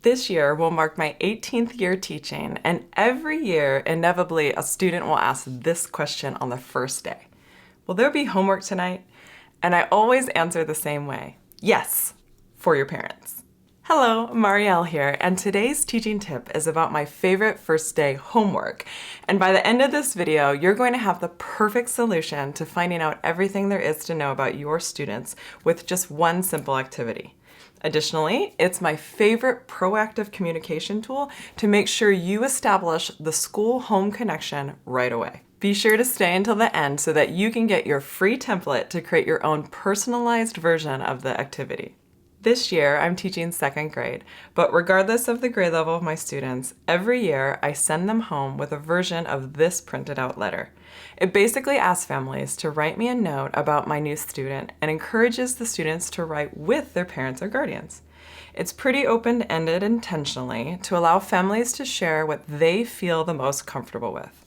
This year will mark my 18th year teaching, and every year, inevitably, a student will ask this question on the first day. Will there be homework tonight? And I always answer the same way. Yes, for your parents. Hello, Marielle here, and today's teaching tip is about my favorite first day homework. And by the end of this video, you're going to have the perfect solution to finding out everything there is to know about your students with just one simple activity. Additionally, it's my favorite proactive communication tool to make sure you establish the school-home connection right away. Be sure to stay until the end so that you can get your free template to create your own personalized version of the activity. This year, I'm teaching second grade, but regardless of the grade level of my students, every year I send them home with a version of this printed out letter. It basically asks families to write me a note about my new student and encourages the students to write with their parents or guardians. It's pretty open-ended intentionally to allow families to share what they feel the most comfortable with.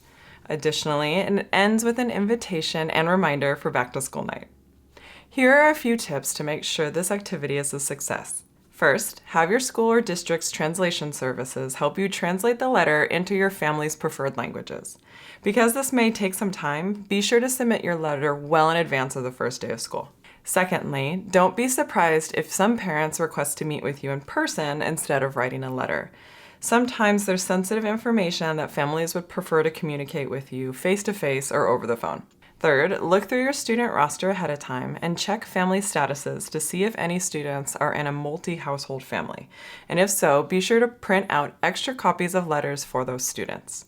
Additionally, it ends with an invitation and reminder for back-to-school night. Here are a few tips to make sure this activity is a success. First, have your school or district's translation services help you translate the letter into your family's preferred languages. Because this may take some time, be sure to submit your letter well in advance of the first day of school. Secondly, don't be surprised if some parents request to meet with you in person instead of writing a letter. Sometimes there's sensitive information that families would prefer to communicate with you face-to-face or over the phone. Third, look through your student roster ahead of time and check family statuses to see if any students are in a multi-household family. And if so, be sure to print out extra copies of letters for those students.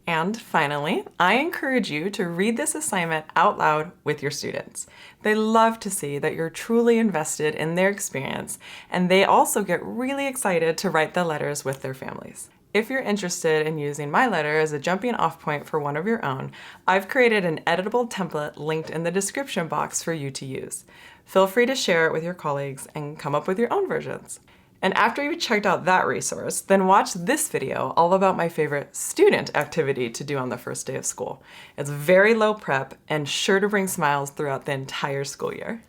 And finally, I encourage you to read this assignment out loud with your students. They love to see that you're truly invested in their experience, and they also get really excited to write the letters with their families. If you're interested in using my letter as a jumping off point for one of your own, I've created an editable template linked in the description box for you to use. Feel free to share it with your colleagues and come up with your own versions. And after you've checked out that resource, then watch this video all about my favorite student activity to do on the first day of school. It's very low prep and sure to bring smiles throughout the entire school year.